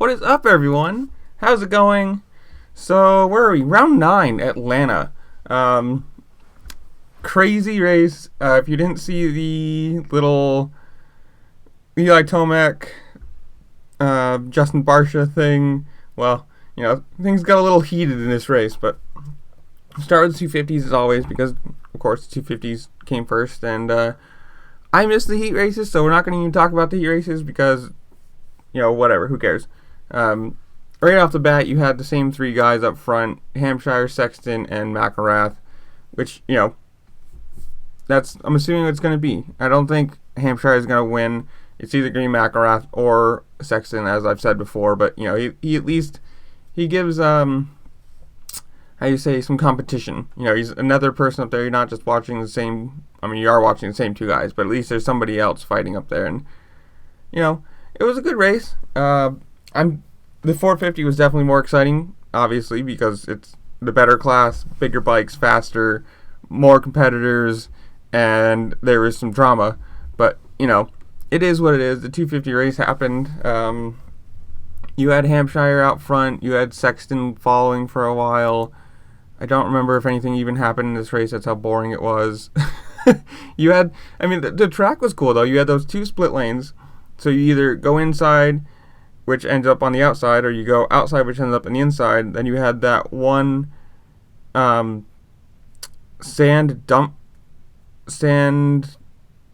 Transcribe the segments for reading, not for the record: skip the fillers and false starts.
What is up, everyone? How's it going? So, where are we? Round 9, Atlanta. Crazy race. If you didn't see the little Eli Tomac, Justin Barcia thing, well, things got a little heated in this race, but start with the 250s as always, because, of course, the 250s came first, and I missed the heat races, so we're not going to even talk about the heat races because, whatever, who cares? Right off the bat, you had the same three guys up front: Hampshire, Sexton, and McElrath, which, I'm assuming it's going to be. I don't think Hampshire is going to win. It's either going to be McElrath or Sexton, as I've said before, but, he at least, he gives, some competition. He's another person up there. You're not just watching the same, you are watching the same two guys, but at least there's somebody else fighting up there, and, it was a good race. The 450 was definitely more exciting, obviously, because it's the better class, bigger bikes, faster, more competitors, and there was some drama. But, it is what it is. The 250 race happened. You had Hampshire out front. You had Sexton following for a while. I don't remember if anything even happened in this race. That's how boring it was. You had, the track was cool, though. You had those two split lanes. So you either go inside, which ends up on the outside, or you go outside, which ends up on the inside. Then you had that one sand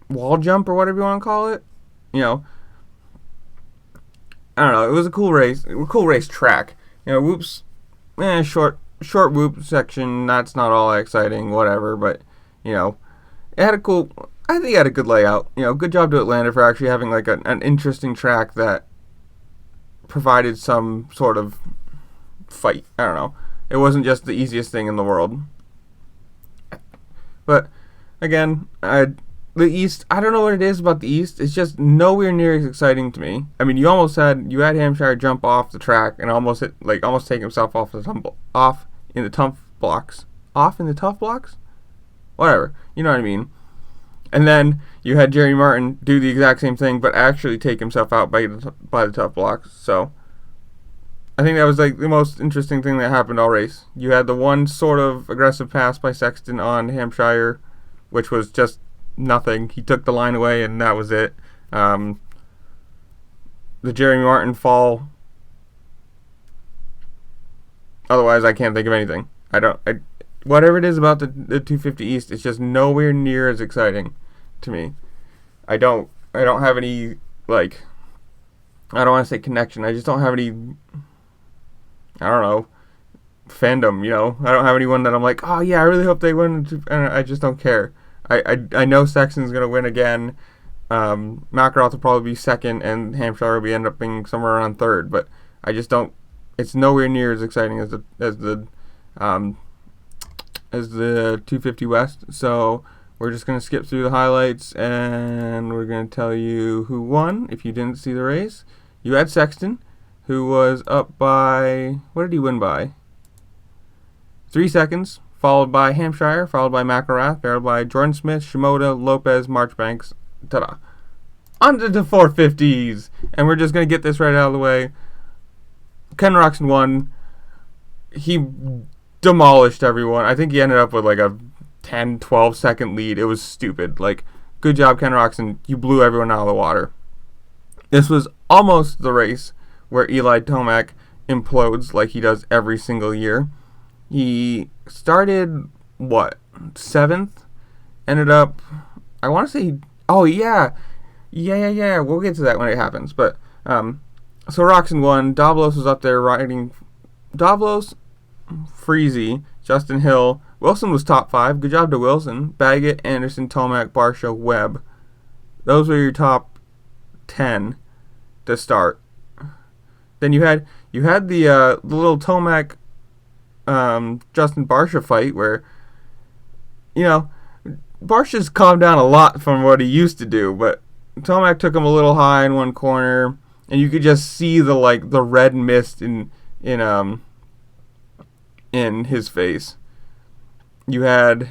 wall jump, or whatever you want to call it. I don't know. It was a cool race. Track. Whoops. Short whoop section. That's not all that exciting. Whatever. But it had a cool. I think it had a good layout. Good job to Atlanta for actually having like an interesting track that provided some sort of fight. I don't know. It wasn't just the easiest thing in the world. But again, the East, I don't know what it is about the East. It's just nowhere near as exciting to me. You had Hampshire jump off the track and almost take himself off in the tough blocks. Whatever. You know what I mean? And then you had Jerry Martin do the exact same thing, but actually take himself out by the tough blocks. So I think that was like the most interesting thing that happened all race. You had the one sort of aggressive pass by Sexton on Hampshire, which was just nothing. He took the line away, and that was it. The Jerry Martin fall. Otherwise, I can't think of anything. Whatever it is about the 250 East, it's just nowhere near as exciting to me. I don't have any, I don't want to say connection. I just don't have any, fandom, I don't have anyone that I'm like, oh yeah, I really hope they win, and I just don't care. I know Sexton's going to win again. McElrath will probably be second, and Hampshire will end up being somewhere around third, but I just don't, it's nowhere near as exciting as the 250 West. So we're just going to skip through the highlights, and we're going to tell you who won if you didn't see the race. You had Sexton, who was up by, what did he win by? 3 seconds, followed by Hampshire, followed by McElrath, followed by Jordan Smith, Shimoda, Lopez, Marchbanks. Ta-da. On to the 450s, and we're just going to get this right out of the way. Ken Roczen won. He demolished everyone. I think he ended up with like a 10, 12 second lead. It was stupid. Good job, Ken Roczen. You blew everyone out of the water. This was almost the race where Eli Tomac implodes like he does every single year. He started, 7th? Ended up, I want to say, yeah, we'll get to that when it happens. But, so Roczen won. Davlos was up there riding. Davlos, Freezy, Justin Hill. Wilson was top 5. Good job to Wilson. Baggett, Anderson, Tomac, Barcia, Webb. Those were your top 10 to start. Then you had the little Tomac Justin Barcia fight where, Barcia's calmed down a lot from what he used to do, but Tomac took him a little high in one corner, and you could just see the red mist in his face. You had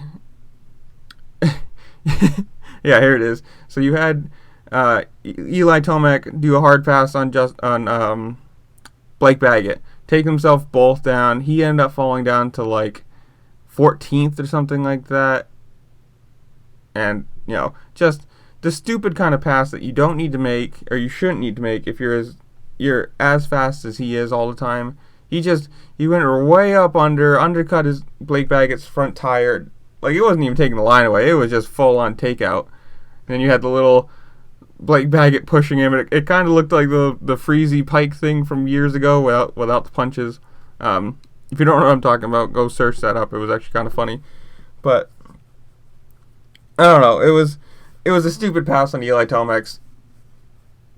yeah, here it is. So you had Eli Tomac do a hard pass on Blake Baggett, take himself both down. He ended up falling down to like 14th or something like that. And, just the stupid kind of pass that you don't need to make, or you shouldn't need to make if you're as fast as he is all the time. He went way up undercut his Blake Baggett's front tire. Like, it wasn't even taking the line away. It was just full on takeout. And then you had the little Blake Baggett pushing him. And it kind of looked like the Freezy Pike thing from years ago without the punches. If you don't know what I'm talking about, go search that up. It was actually kind of funny. But I don't know. It was a stupid pass on Eli Tomac's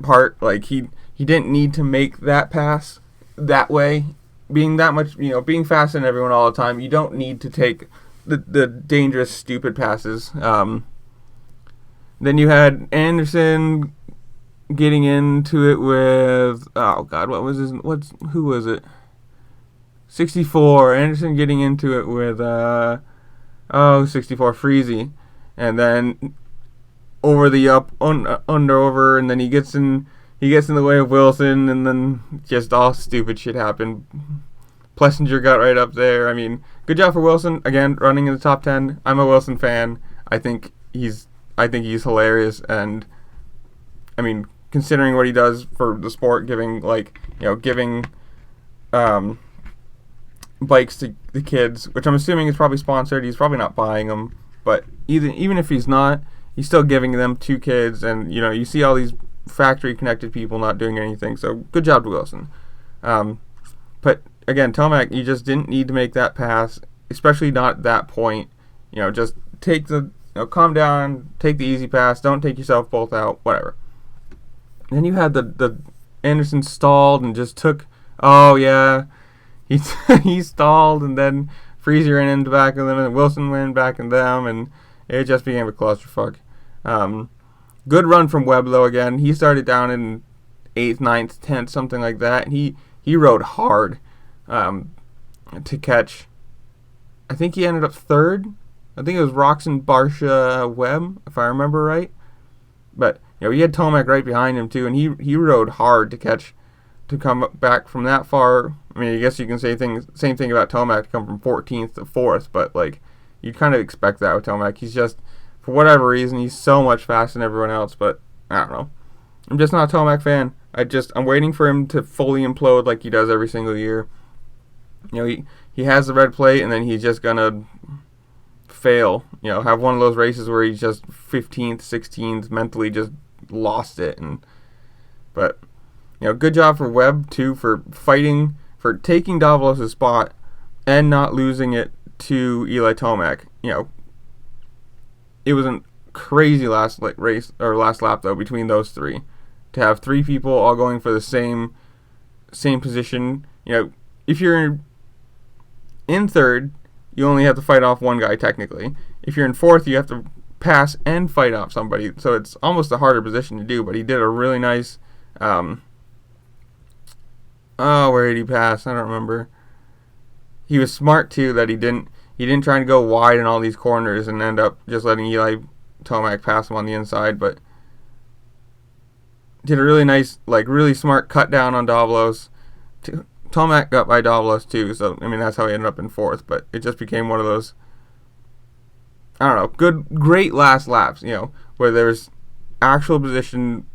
part. Like, he didn't need to make that pass that way. Being that much, being faster than everyone all the time, you don't need to take the dangerous, stupid passes. Then you had Anderson getting into it with, oh God, who was it? 64. Anderson getting into it with 64 Freezy, and then over the over, and then he gets in the way of Wilson, and then just all stupid shit happened. Plessinger got right up there. I mean, good job for Wilson, again, running in the top 10. I'm a Wilson fan. I think he's hilarious, and I mean, considering what he does for the sport, giving bikes to the kids, which I'm assuming is probably sponsored. He's probably not buying them, but even if he's not, he's still giving them to kids, and you see all these factory connected people not doing anything. So good job to Wilson. But again, Tomac, you just didn't need to make that pass, especially not at that point. Just take calm down, take the easy pass, don't take yourself both out, whatever. And then you had the Anderson stalled and just took, he stalled, and then Freezy ran into back of them, and Wilson went back in them, and it just became a clusterfuck. Good run from Webb, though, again. He started down in 8th, 9th, 10th, something like that. And he rode hard to catch. I think he ended up 3rd. I think it was Tomac Barcia Webb, if I remember right. But, he had Tomac right behind him, too, and he rode hard to come back from that far. I mean, I guess you can say same thing about Tomac, to come from 14th to 4th, but, you'd kind of expect that with Tomac. He's just, for whatever reason, he's so much faster than everyone else, but I don't know. I'm just not a Tomac fan. I'm waiting for him to fully implode like he does every single year. He has the red plate, and then he's just gonna fail. Have one of those races where he's just 15th, 16th, mentally just lost it. But good job for Webb too, for fighting, for taking Davalos' spot and not losing it to Eli Tomac. It was a crazy last lap though between those three. To have 3 people all going for the same position. If you're in 3rd, you only have to fight off one guy technically. If you're in 4th, you have to pass and fight off somebody. So it's almost a harder position to do. But he did a really nice. Where did he pass? I don't remember. He was smart too that he didn't try to go wide in all these corners and end up just letting Eli Tomac pass him on the inside, but did a really nice, really smart cut down on Davalos. Tomac got by Davalos too, so I mean that's how he ended up in 4th, but it just became one of those, I don't know, great last laps, where there's actual position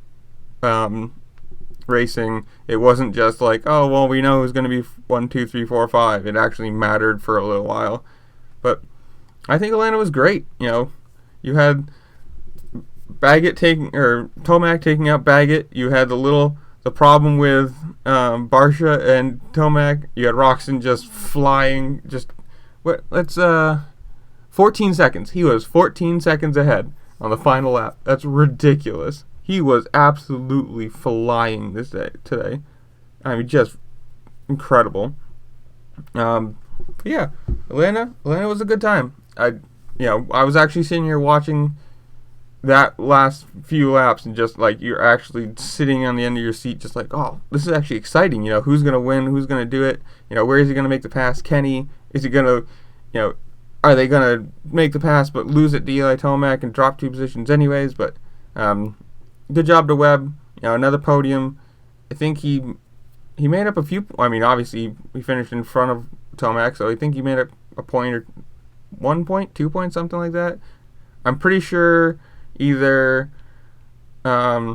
racing. It wasn't just we know who's going to be 1, 2, 3, 4, 5. It actually mattered for a little while. But I think Atlanta was great. You had Tomac taking out Baggett. You had the problem with Barcia and Tomac. You had Roczen just flying. 14 seconds. He was 14 seconds ahead on the final lap. That's ridiculous. He was absolutely flying today. I mean, just incredible. Yeah, Atlanta was a good time. I was actually sitting here watching that last few laps, and just you're actually sitting on the end of your seat, just oh, this is actually exciting. Who's gonna win? Who's gonna do it? Where is he gonna make the pass? Kenny? Is he gonna, are they gonna make the pass but lose it to Eli Tomac and drop 2 positions anyways? But good job to Webb. Another podium. I think he he made up a few. I mean, obviously he finished in front of Tomac, so I think he made up a point or 1 point, 2 points, something like that. I'm pretty sure either Tomac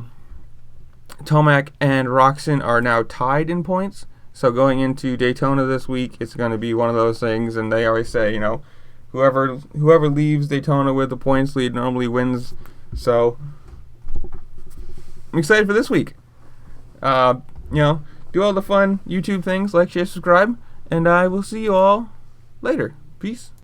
and Roczen are now tied in points. So going into Daytona this week, it's going to be one of those things. And they always say, you know, whoever leaves Daytona with the points lead normally wins. So I'm excited for this week. You know, do all the fun YouTube things, like, share, subscribe, and I will see you all later. Peace.